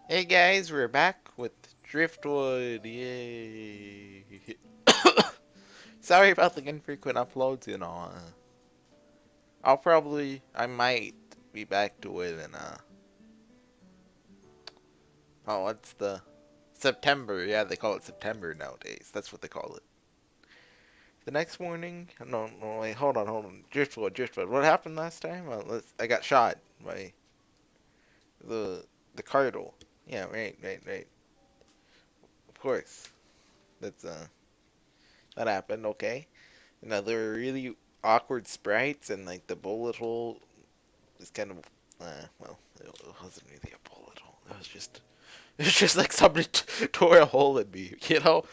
Hey guys, we're back with Driftwood. Yay! Sorry about the infrequent uploads, I might be back to it in oh, what's the September? Yeah, they call it September nowadays. That's what they call it. The next morning, no, no, wait, hold on. Driftwood. What happened last time? I got shot by the the cardinal. Yeah, right. Of course, that's that happened. Okay. There were really awkward sprites, and like the bullet hole was kind of, well, it wasn't really a bullet hole. It was just like somebody tore a hole in me, you know.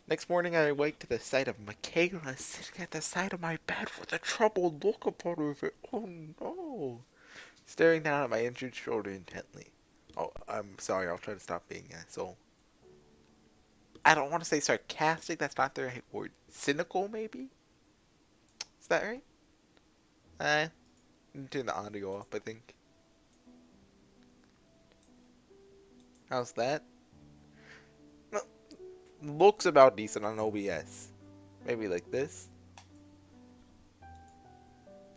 Next morning, I awake to the sight of Michaela sitting at the side of my bed with a troubled look upon her face. Oh no! Staring down at my injured shoulder intently. Oh, I'm sorry. I'll try to stop being so. I don't want to say sarcastic. That's not the right word. Cynical, maybe. Is that right? Uh, Turn the audio up, I think. How's that? No, looks about decent on OBS. Maybe like this.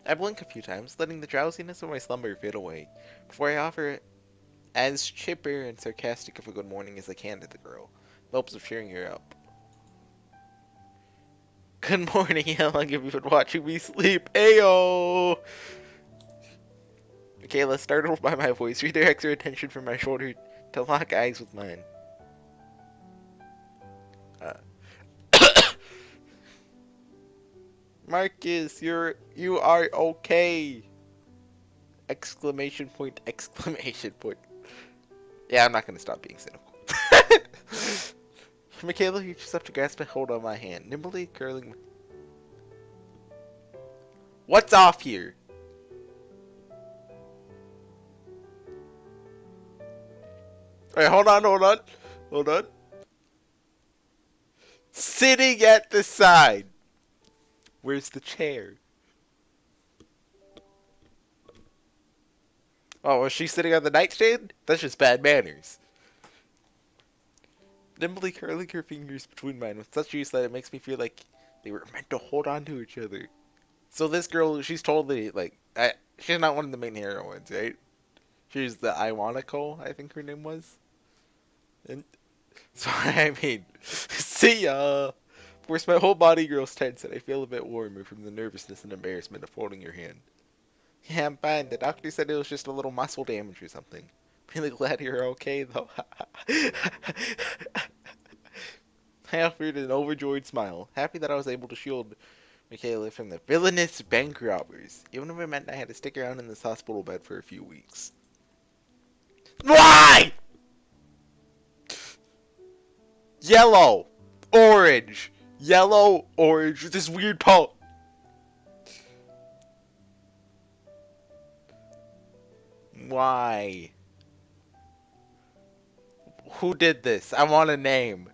I blink a few times, letting the drowsiness of my slumber fade away, before I offer as chipper and sarcastic of a good morning as I can to the girl, in hopes of cheering her up. Good morning, how long have you been watching me sleep? Ayo! Michaela, startled by my voice, redirects her attention from my shoulder to lock eyes with mine. Uh, Marcus, you are okay! Exclamation point, exclamation point. Yeah, I'm not gonna stop being cynical. Michaela reaches up to grasp a hold on my hand, nimbly curling. What's off here? Wait, hold on. Sitting at the side. Where's the chair? Oh, was she sitting on the nightstand? That's just bad manners. Nimbly curling her fingers between mine with such ease that it makes me feel like they were meant to hold on to each other. So this girl, she's totally like, she's not one of the main heroines, right? She's the Iwanico, I think her name was. And so I mean, see ya. Of course, my whole body grows tense and I feel a bit warmer from the nervousness and embarrassment of holding her hand. Yeah, I'm fine. The doctor said it was just a little muscle damage or something. Really glad you're okay, though. I offered an overjoyed smile, happy that I was able to shield Michaela from the villainous bank robbers, even if it meant I had to stick around in this hospital bed for a few weeks. Why? Yellow, orange, yellow, orange, with this weird pole. Why? Who did this? I want a name.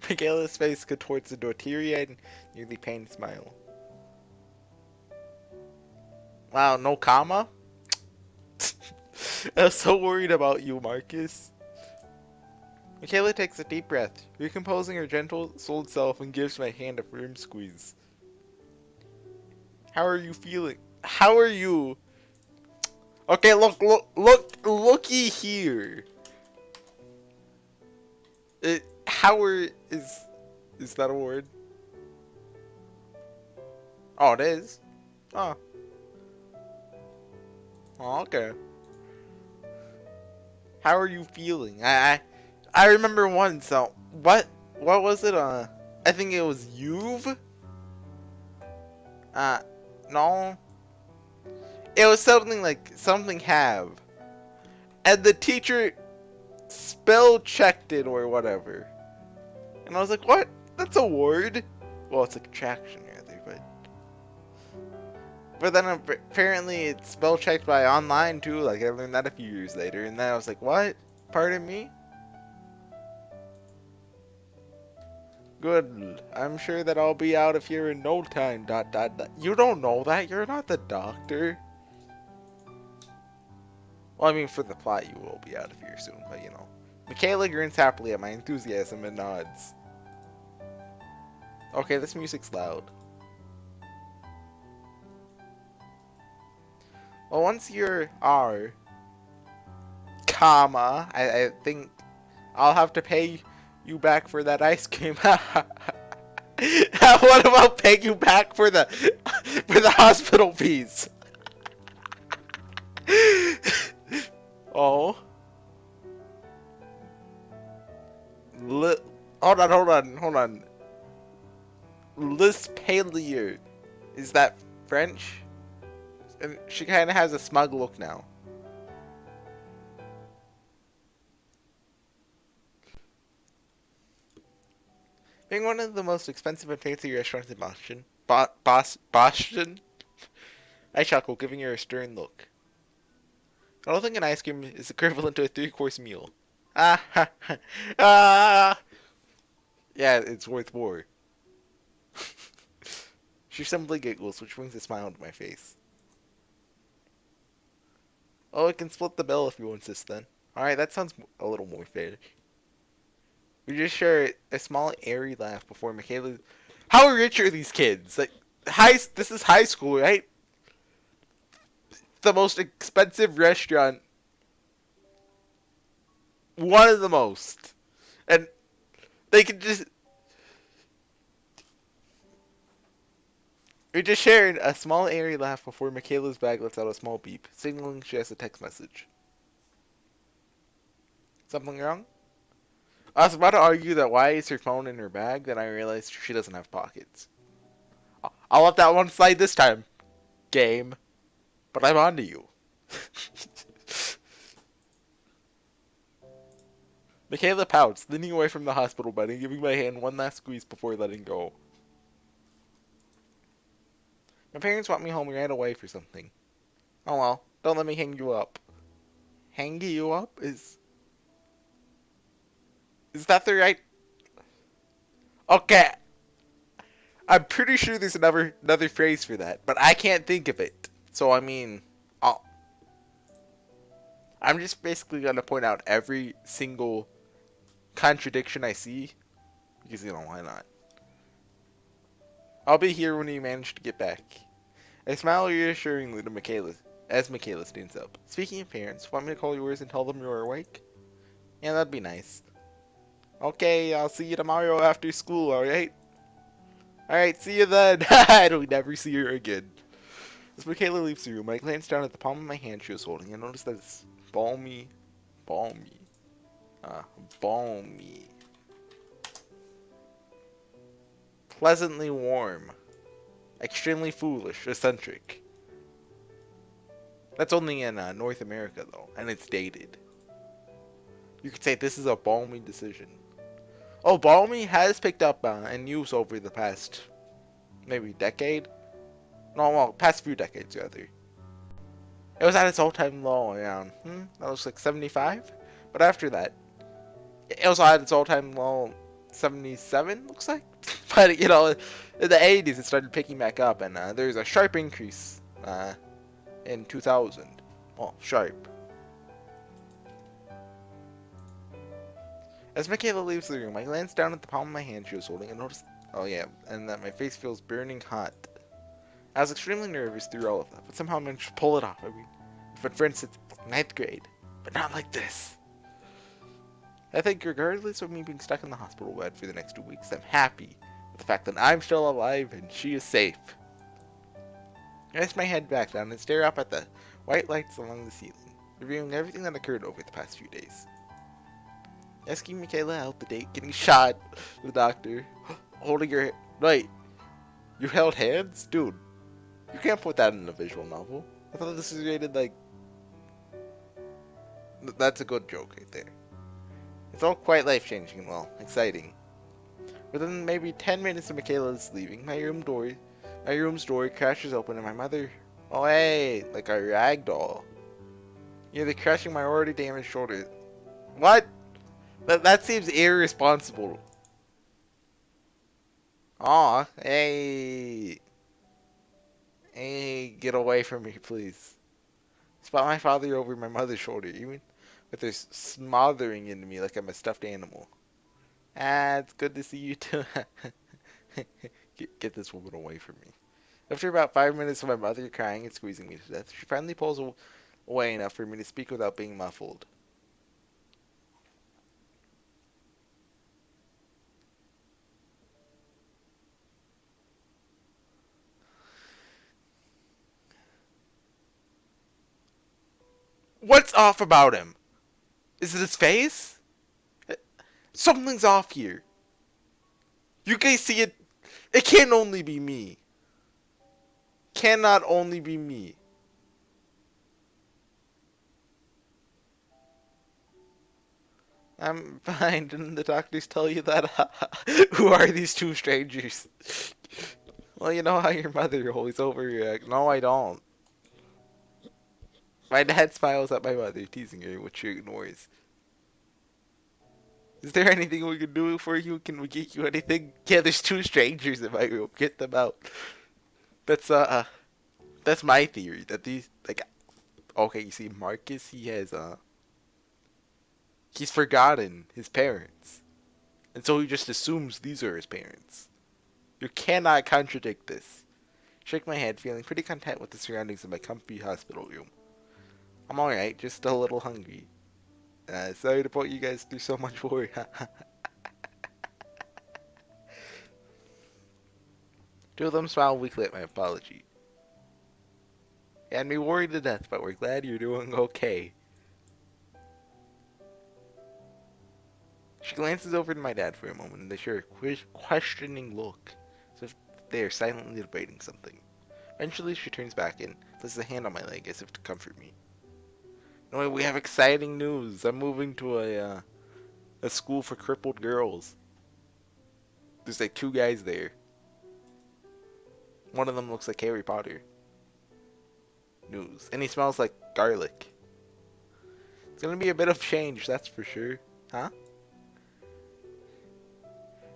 Michaela's face contorts into a teary-eyed, nearly pained smile. Wow, no comma? I was so worried about you, Marcus. Michaela takes a deep breath, recomposing her gentle-souled self and gives my hand a firm squeeze. How are you feeling? How are you? Okay, looky here. How are, is that a word? Oh, it is? Oh. Oh, okay. How are you feeling? I remember once, what was it, I think it was You've? Uh, no. It was something like, something have. And the teacher spell checked it or whatever. And I was like, what? That's a word? Well, it's a contraction rather, but then apparently it's spell checked by online too. Like I learned that a few years later, and then I was like, what? Pardon me? Good. I'm sure that I'll be out of here in no time. Dot dot dot. You don't know that. You're not the doctor. Well, I mean, for the plot, you will be out of here soon, but you know. Michaela grins happily at my enthusiasm and nods. Okay, this music's loud. Well, once you're comma, I think I'll have to pay you back for that ice cream. What about paying you back for the hospital fees? Oh. Hold on. Lispalier. Is that French? And she kind of has a smug look now. Being one of the most expensive and fancy restaurants in Boston, I chuckle, giving her a stern look. I don't think an ice cream is equivalent to a 3-course meal. Ah ha ha. Ah! Yeah, it's worth more. She simply giggles, which brings a smile to my face. Oh, I can split the bill if you insist then. Alright, that sounds a little more fair. We just share a small, airy laugh before Michaela... How rich are these kids? Like, this is high school, right? The most expensive restaurant. One of the most. And they can just... We're just sharing a small, airy laugh before Michaela's bag lets out a small beep, signaling she has a text message. Something wrong? I was about to argue that why is her phone in her bag, then I realized she doesn't have pockets. I'll let that one slide this time, game. But I'm on to you. Michaela pouts, leaning away from the hospital bed and giving my hand one last squeeze before letting go. My parents want me home right away for something. Oh well, don't let me hang you up. Hang you up? Is that the right... Okay. I'm pretty sure there's another phrase for that, but I can't think of it. So I mean, I'm just basically gonna point out every single contradiction I see, because you know, why not? I'll be here when you manage to get back. I smile reassuringly to Michaela as Michaela stands up. Speaking of parents, want me to call yours and tell them you're awake? Yeah, that'd be nice. Okay, I'll see you tomorrow after school, alright? Alright, see you then. I don't never see her again. As Michaela leaves the room, I glance down at the palm of my hand she was holding and notice that it's balmy, balmy, balmy. Pleasantly warm. Extremely foolish, eccentric. That's only in North America, though, and it's dated. You could say this is a balmy decision. Oh, balmy has picked up in use over the past, maybe decade? No, well, past few decades, rather. It was at its all-time low around, that looks like 75? But after that, it was at its all-time low 77, looks like? But, you know, in the 80s, it started picking back up, and there's a sharp increase in 2000. Well, sharp. As Michaela leaves the room, I glance down at the palm of my hand she was holding and notice, oh yeah, and that my face feels burning hot. I was extremely nervous through all of that, but somehow I managed to pull it off. I mean, for instance, 9th grade, but not like this. I think regardless of me being stuck in the hospital bed for the next 2 weeks, I'm happy with the fact that I'm still alive and she is safe. I rest my head back down and stare up at the white lights along the ceiling, reviewing everything that occurred over the past few days. Asking Michaela out the date, getting shot, the doctor, holding her... Wait, you held hands? Dude, you can't put that in a visual novel. I thought this was rated like... That's a good joke right there. It's all quite life-changing and, well, exciting. Within maybe 10 minutes of Michaela's leaving, my room's door crashes open and my mother... Oh hey, like a rag doll. Nearly crushing my already damaged shoulder. What? That seems irresponsible. Aw, hey. Hey, get away from me, please. Spot my father over my mother's shoulder, even with her smothering into me like I'm a stuffed animal. Ah, it's good to see you too. Get this woman away from me. After about 5 minutes of my mother crying and squeezing me to death, she finally pulls away enough for me to speak without being muffled. What's off about him? Is it his face? Something's off here. You guys see it? It can't only be me. Cannot only be me. I'm fine. Didn't the doctors tell you that? Who are these two strangers? Well, you know how your mother always overreacts. No, I don't. My dad smiles at my mother, teasing her, which she ignores. Is there anything we can do for you? Can we get you anything? Yeah, there's two strangers in my room. Get them out. That's that's my theory. That these okay, you see, Marcus, he's forgotten his parents, and so he just assumes these are his parents. You cannot contradict this. Shake my head, feeling pretty content with the surroundings of my comfy hospital room. I'm alright, just a little hungry. Sorry to put you guys through so much work. Two of them smiled weakly at my apology. You had me worried to death, but we're glad you're doing okay. She glances over to my dad for a moment, and they share a questioning look, as if they are silently debating something. Eventually, she turns back and places a hand on my leg as if to comfort me. No, we have exciting news. I'm moving to a school for crippled girls. There's like two guys there. One of them looks like Harry Potter. News. And he smells like garlic. It's gonna be a bit of change, that's for sure. Huh?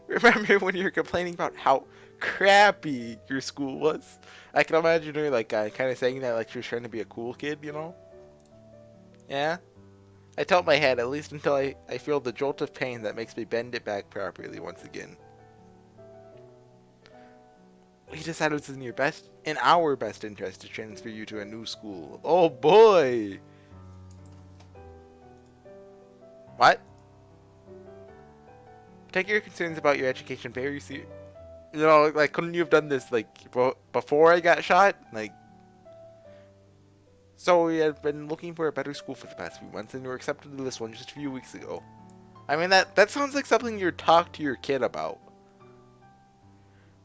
Remember when you were complaining about how crappy your school was? I can imagine her like kind of saying that like she was trying to be a cool kid, you know? Yeah? I tilt my head, at least until I feel the jolt of pain that makes me bend it back properly once again. We decided it's in our best interest to transfer you to a new school. Oh boy! What? Take your concerns about your education very seriously. You know, like, couldn't you have done this, like, before I got shot? Like, so we had been looking for a better school for the past few months, and you were accepted to this one just a few weeks ago. I mean, that sounds like something you'd talk to your kid about.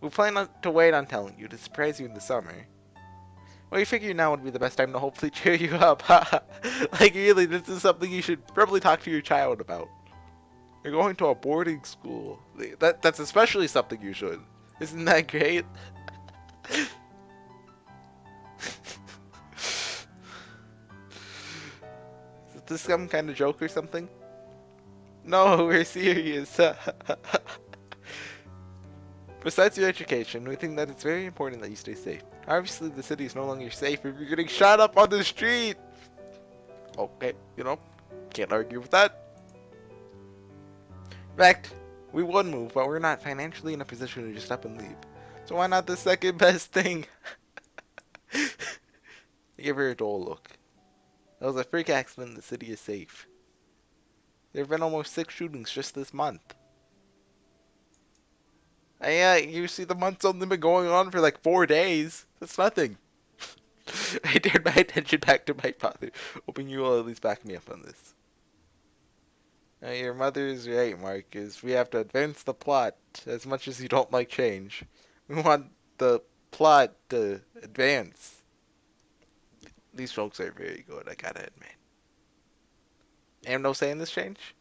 We plan to wait on telling you to surprise you in the summer. Well, you figured now would be the best time to hopefully cheer you up. Like, really, this is something you should probably talk to your child about. You're going to a boarding school. That's especially something you should. Isn't that great? Is this some kind of joke or something? No, we're serious. Besides your education, we think that it's very important that you stay safe. Obviously, the city is no longer safe if you're getting shot up on the street. Okay, you know, can't argue with that. In fact, we would move, but we're not financially in a position to just up and leave. So why not the second best thing? I give her a dull look. That was a freak accident. The city is safe. There have been almost 6 shootings just this month. Yeah, you see, the month's only been going on for like 4 days. That's nothing. I turned my attention back to my father, hoping you will at least back me up on this. Your mother is right, Marcus. We have to advance the plot as much as you don't like change. We want the plot to advance. These jokes are very good, I gotta admit. And no saying this change?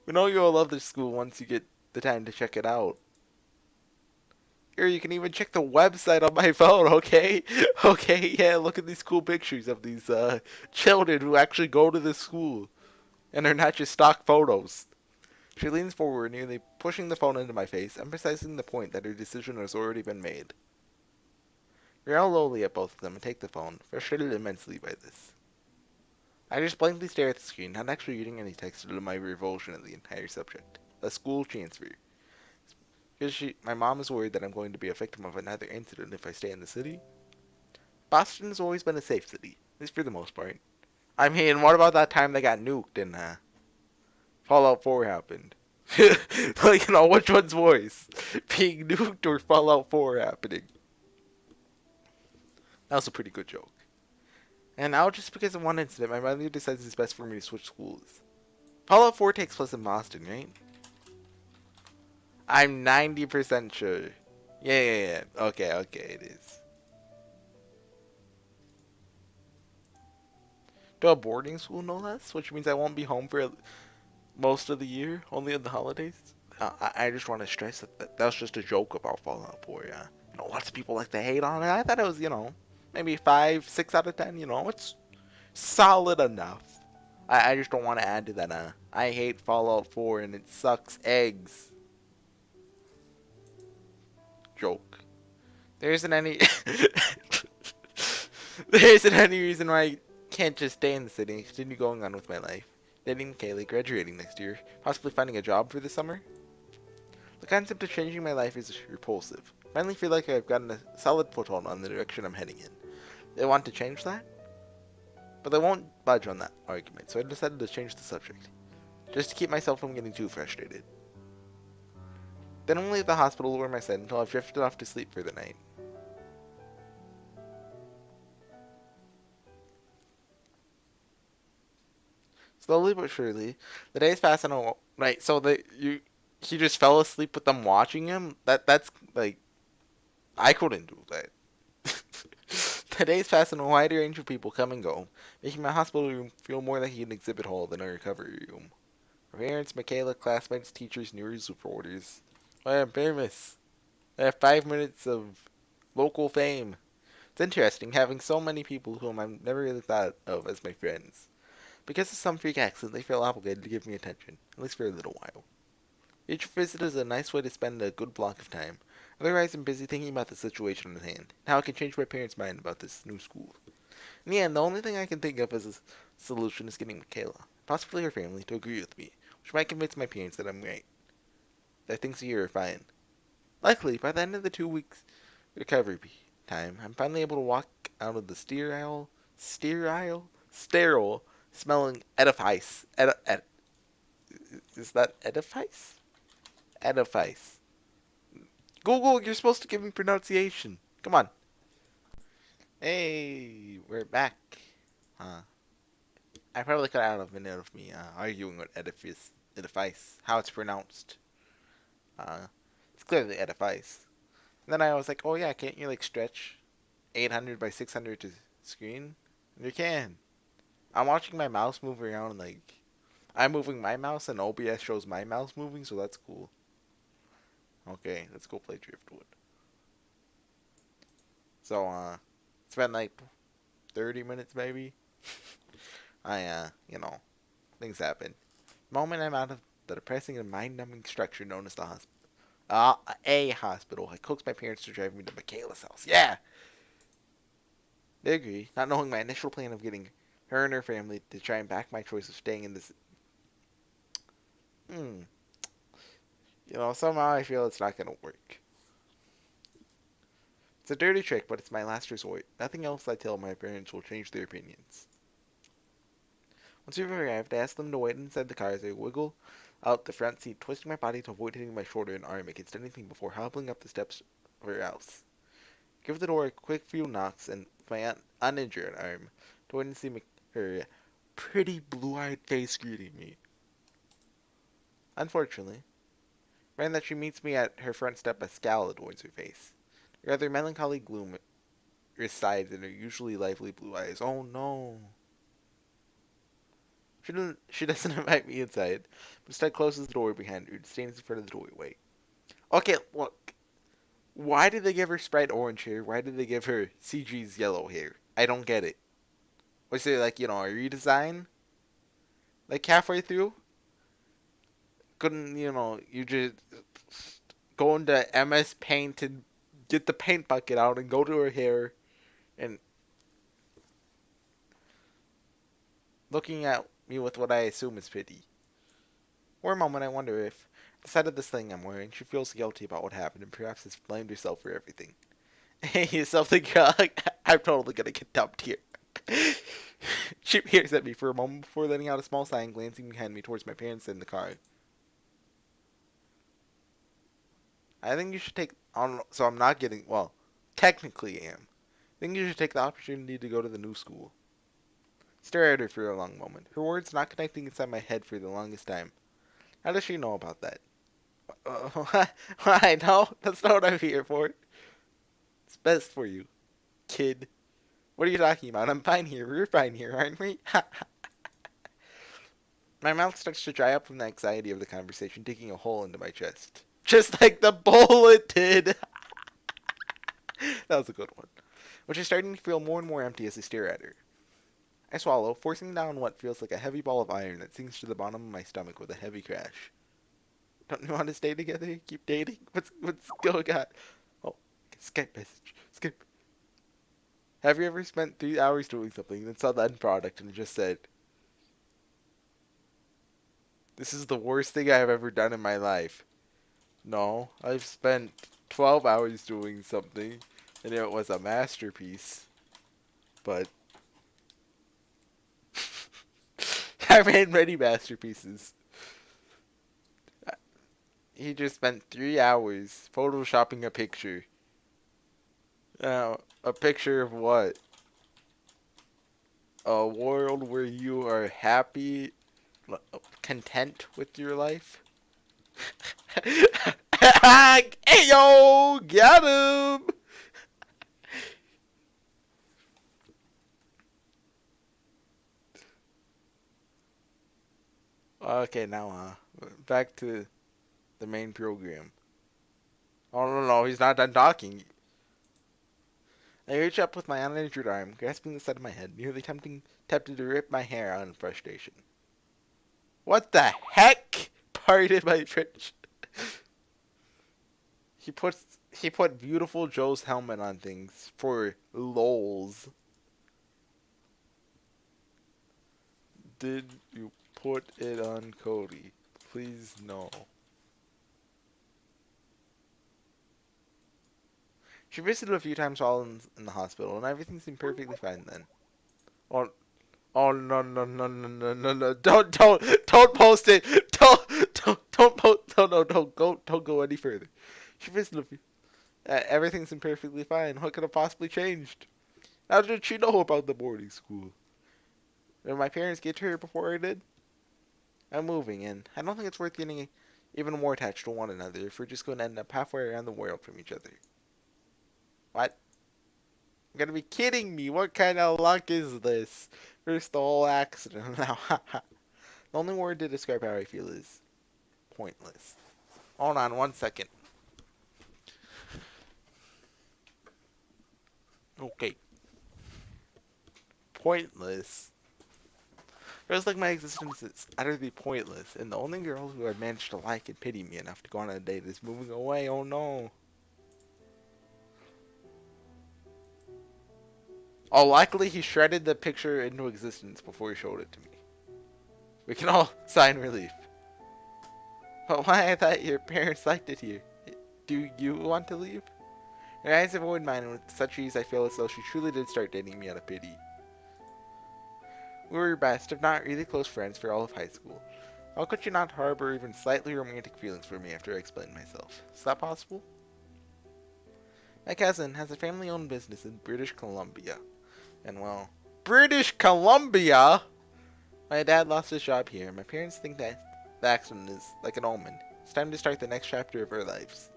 We know you'll love this school once you get the time to check it out. Here, you can even check the website on my phone, okay? Okay, yeah, look at these cool pictures of these children who actually go to this school. And they're not just stock photos. She leans forward, nearly pushing the phone into my face, emphasizing the point that her decision has already been made. I growl lowly at both of them and take the phone, frustrated immensely by this. I just blankly stare at the screen, not actually reading any text due to my revulsion of the entire subject. A school transfer. Because my mom is worried that I'm going to be a victim of another incident if I stay in the city. Boston has always been a safe city, at least for the most part. I mean, what about that time they got nuked and Fallout 4 happened? Like, which one's worse? Being nuked or Fallout 4 happening? That was a pretty good joke. And now, just because of one incident, my mother decides it's best for me to switch schools. Fallout 4 takes place in Boston, right? I'm 90% sure. Yeah. Okay, it is. To a boarding school, no less, which means I won't be home for most of the year, only on the holidays. I just want to stress that was just a joke about Fallout 4, yeah. Lots of people like to hate on it. I thought it was, maybe 5, 6 out of 10, it's solid enough. I just don't want to add to that, I hate Fallout 4 and it sucks eggs joke. There isn't any there isn't any reason why I can't just stay in the city and continue going on with my life. Dating Kaylee, graduating next year, possibly finding a job for the summer. The concept of changing my life is repulsive. I finally feel like I've gotten a solid foothold on the direction I'm heading in. They want to change that, but they won't budge on that argument, so I decided to change the subject, just to keep myself from getting too frustrated. Then I'll leave the hospital where I said until I've drifted off to sleep for the night. Slowly but surely, the days pass and right. So he just fell asleep with them watching him. That's like I couldn't do that. The days pass and a wide range of people come and go, making my hospital room feel more like an exhibit hall than a recovery room. Parents, Michaela, classmates, teachers, news reporters. I am famous. I have 5 minutes of local fame. It's interesting having so many people whom I've never really thought of as my friends. Because of some freak accident, they feel obligated to give me attention, at least for a little while. Each visit is a nice way to spend a good block of time. Otherwise, I'm busy thinking about the situation at hand, and how I can change my parents' mind about this new school. In the end, the only thing I can think of as a solution is getting Michaela, possibly her family, to agree with me, which might convince my parents that I'm right, that things here are fine. Luckily, by the end of the 2 weeks recovery time, I'm finally able to walk out of the sterile, smelling edifice. Is that edifice? Edifice. Google, you're supposed to give me pronunciation. Come on. Hey, we're back. Uh, I probably cut out a minute of me arguing with edifice, how it's pronounced. Uh, it's clearly edifice. And then I was like, oh yeah, can't you like stretch 800 by 600 to screen? And you can. I'm watching my mouse move around like I'm moving my mouse and OBS shows my mouse moving, so that's cool. Okay, let's go play Driftwood. So, it's been like 30 minutes maybe. Things happen. The moment I'm out of the depressing and mind-numbing structure known as the hospital. A hospital. I coaxed my parents to drive me to Michaela's house. Yeah! They agree, not knowing my initial plan of getting her and her family to try and back my choice of staying in this. Somehow I feel it's not gonna work. It's a dirty trick, but it's my last resort. Nothing else I tell my parents will change their opinions. Once we've arrived, I ask them to wait inside the car as I wiggle out the front seat, twisting my body to avoid hitting my shoulder and arm against anything before hobbling up the steps of her house. Give the door a quick few knocks, and my uninjured arm to wait and see her pretty blue-eyed face greeting me. Unfortunately, I find that she meets me at her front step a scowl adorns her face. A rather melancholy gloom resides in her usually lively blue eyes. Oh no. She doesn't invite me inside, but instead closes the door behind her and stands in front of the doorway. Okay, look. Why did they give her Sprite orange hair? Why did they give her CG's yellow hair? I don't get it. Was it like, a redesign? Like halfway through? Couldn't, you just go into MS Paint and get the paint bucket out and go to her hair and looking at me with what I assume is pity. For a moment, I wonder if, at the sight of this thing I'm wearing, she feels guilty about what happened and perhaps has blamed herself for everything. Hey, something, I'm totally gonna get dumped here. She peers at me for a moment before letting out a small sigh and glancing behind me towards my parents in the car. I think you should take on. So I'm not getting. Well, technically I am. I think you should take the opportunity to go to the new school. Stare at her for a long moment. Her words not connecting inside my head for the longest time. How does she know about that? I know. That's not what I'm here for. It's best for you, kid. What are you talking about? I'm fine here. We're fine here, aren't we? My mouth starts to dry up from the anxiety of the conversation, digging a hole into my chest. Just like the bullet did. That was a good one. Which is starting to feel more and more empty as I stare at her. I swallow, forcing down what feels like a heavy ball of iron that sinks to the bottom of my stomach with a heavy crash. Don't you want to stay together? Keep dating? What's going on? Oh, Skype message. Skype. Have you ever spent 3 hours doing something, then saw the end product and just said, "This is the worst thing I have ever done in my life"? No, I've spent 12 hours doing something, and it was a masterpiece. But I made many masterpieces. He just spent 3 hours photoshopping a picture. A picture of what? A world where you are happy, content with your life? Hey yo, got him! Okay, now back to the main program. Oh no, he's not done talking. I reach up with my uninjured arm, grasping the side of my head, nearly tempted to rip my hair out in frustration. What the heck? Pardon my French. He put beautiful Joe's helmet on things for lols. Did you put it on Cody? Please no. She visited a few times while in the hospital, and everything seemed perfectly fine then. Oh, oh no no no no no no no! Don't post it! Don't post! No don't go any further. She visited a few. Everything seemed perfectly fine. What could have possibly changed? How did she know about the boarding school? Did my parents get to her before I did? I'm moving, and I don't think it's worth getting even more attached to one another if we're just going to end up halfway around the world from each other. What? You're gonna be kidding me. What kind of luck is this? First the whole accident, now the only word to describe how I feel is pointless. Hold on 1 second. Okay. Pointless. Feels like my existence is utterly pointless, and the only girl who I managed to like and pity me enough to go on a date is moving away. Oh no. Oh, luckily he shredded the picture into existence before he showed it to me. We can all sign relief. But why? I thought your parents liked it here. Do you want to leave? Her eyes avoid mine, and with such ease I feel as though she truly did start dating me out of pity. We were best, if not really close friends, for all of high school. How could you not harbor even slightly romantic feelings for me after I explained myself? Is that possible? My cousin has a family-owned business in British Columbia. And well, British Columbia? My dad lost his job here, and my parents think that the accident is like an omen. It's time to start the next chapter of our lives.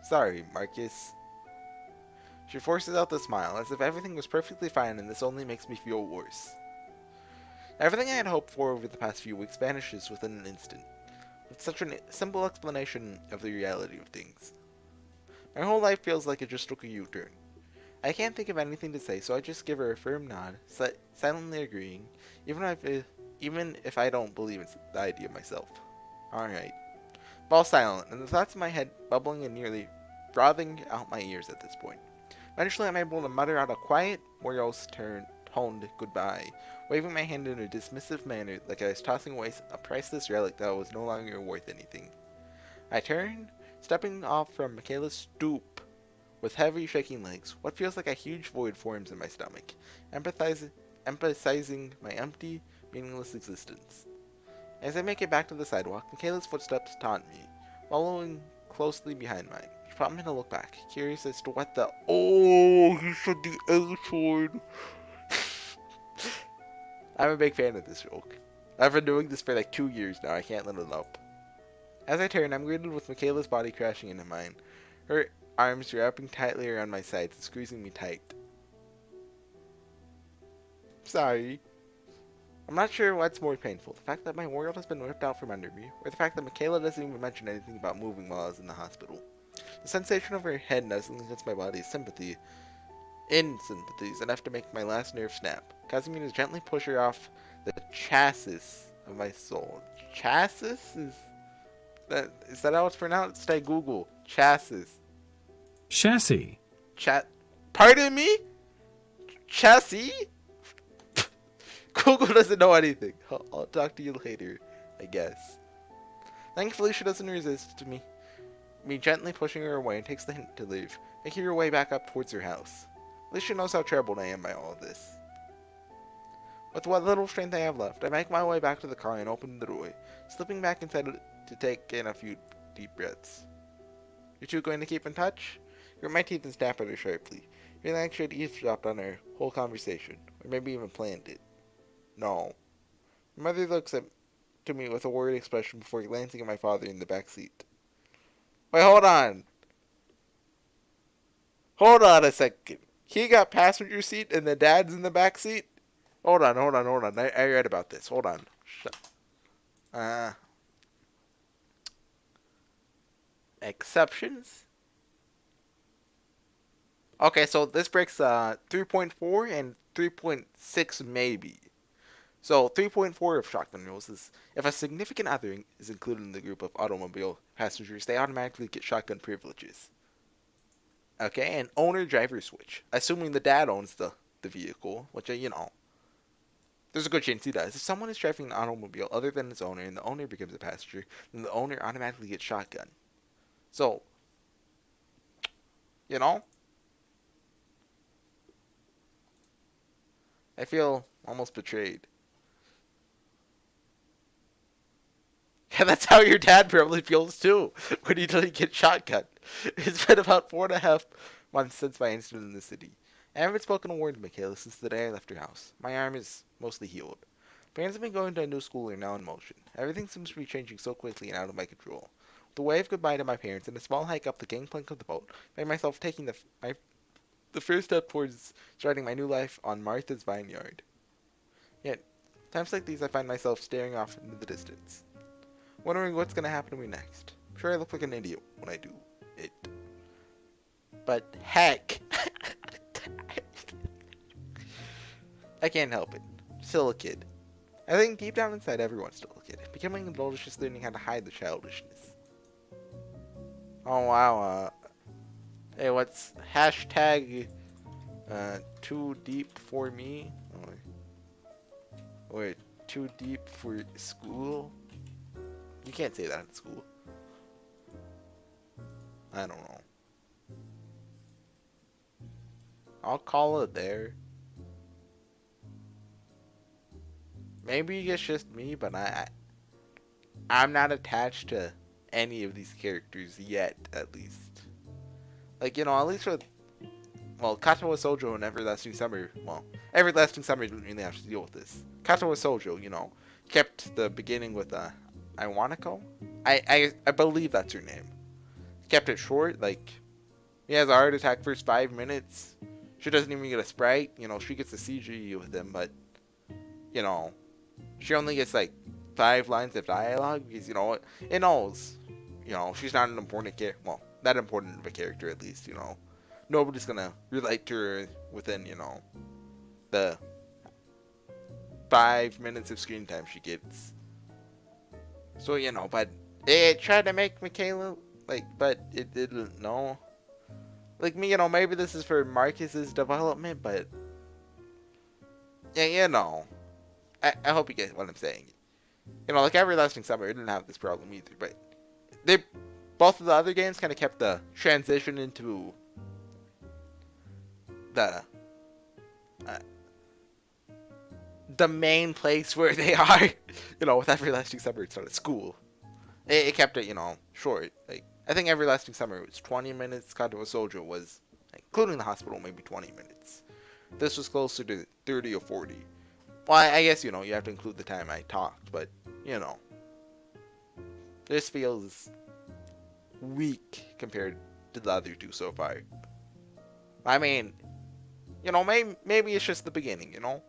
Sorry, Marcus. She forces out the smile, as if everything was perfectly fine and this only makes me feel worse. Everything I had hoped for over the past few weeks vanishes within an instant, with such a simple explanation of the reality of things. My whole life feels like it just took a U-turn. I can't think of anything to say, so I just give her a firm nod, silently agreeing, even if I don't believe in the idea myself. Alright. Fall silent, and the thoughts in my head bubbling and nearly frothing out my ears at this point. Eventually I'm able to mutter out a quiet, morose postponed goodbye, waving my hand in a dismissive manner like I was tossing away a priceless relic that was no longer worth anything. I turn, stepping off from Michaela's stoop with heavy, shaking legs. What feels like a huge void forms in my stomach, emphasizing my empty, meaningless existence. As I make it back to the sidewalk, Michaela's footsteps taunt me, following closely behind mine. She prompted me to look back, curious as to what the— Oh, he said the H word. I'm a big fan of this joke. I've been doing this for like 2 years now. I can't let it up. As I turn, I'm greeted with Michaela's body crashing into mine, her arms wrapping tightly around my sides and squeezing me tight. Sorry. I'm not sure what's more painful, the fact that my world has been ripped out from under me, or the fact that Michaela doesn't even mention anything about moving while I was in the hospital. The sensation of her head nuzzling against my body is sympathy is enough to make my last nerve snap, causing me to gently push her off the chassis of my soul. Chassis? Is that how it's pronounced? I Google. Chassis. Chassis. Pardon me? Chassis? Google doesn't know anything. I'll talk to you later, I guess. Thankfully, she doesn't resist me gently pushing her away and takes the hint to leave, making her way back up towards her house. At least she knows how troubled I am by all of this. With what little strength I have left, I make my way back to the car and open the doorway, slipping back inside to take in a few deep breaths. You two going to keep in touch? I grit my teeth and snap at her sharply, feeling like she had eavesdropped on our whole conversation, or maybe even planned it. No. My mother looks to me with a worried expression before glancing at my father in the back seat. Wait, hold on. Hold on a second. He got passenger seat and the dad's in the back seat? Hold on. I read about this. Hold on. Exceptions? Okay, so this breaks 3.4 and 3.6 maybe. So 3.4 of shotgun rules is if a significant other is included in the group of automobile passengers, they automatically get shotgun privileges. Okay, and owner-driver switch. Assuming the dad owns the vehicle, which, there's a good chance he does. If someone is driving an automobile other than its owner and the owner becomes a passenger, then the owner automatically gets shotgun. So, I feel almost betrayed. Yeah, that's how your dad probably feels too when you get shotgun. It's been about 4.5 months since my incident in the city. I haven't spoken a word to Michaela since the day I left her house. My arm is mostly healed. Plans of me going to a new school are now in motion. Everything seems to be changing so quickly and out of my control. With a wave goodbye to my parents and a small hike up the gangplank of the boat, I find myself taking the first step towards starting my new life on Martha's Vineyard. Yet, times like these I find myself staring off into the distance, wondering what's going to happen to me next. I'm sure I look like an idiot when I do it. But heck, I can't help it. Still a kid. I think deep down inside everyone's still a kid. Becoming an adult is just learning how to hide the childishness. Oh wow, hey, what's hashtag too deep for me? Or too deep for school? You can't say that in school. I don't know. I'll call it there. Maybe it's just me, but I'm not attached to any of these characters yet, at least. Like, at least with, Katawa Sojo and Everlasting Summer, Everlasting Summer didn't really have to deal with this. Katawa Sojo, kept the beginning with, Iwanako? I believe that's her name. Kept it short, like, he has a heart attack first 5 minutes. She doesn't even get a sprite, she gets a CG with him, but, she only gets, 5 lines of dialogue, because, it knows, she's not an important character, not important of a character, at least, nobody's gonna relate to her within, the 5 minutes of screen time she gets. So, but it tried to make Michaela, but it didn't know. Like me, maybe this is for Marcus's development, but Yeah, you know. I hope you get what I'm saying. You know, like Everlasting Summer, it didn't have this problem either, but they both of the other games kind of kept the transition into the uh, the main place where they are. You know, with Everlasting Summer, it's sort of school. It kept it, you know, short. Like I think Everlasting Summer was 20 minutes. God of a Soldier was, like, including the hospital, maybe 20 minutes. This was closer to 30 or 40. Well, I guess, you know, you have to include the time I talked, but, you know, this feels weak compared to the other two so far. I mean, you know, maybe it's just the beginning, you know?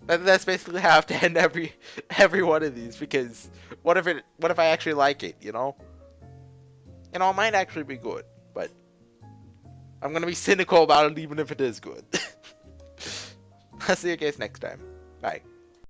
That's basically how I have to end every one of these, because what if I actually like it, you know? You know, it might actually be good, but I'm gonna be cynical about it even if it is good. I'll see you guys next time. Bye.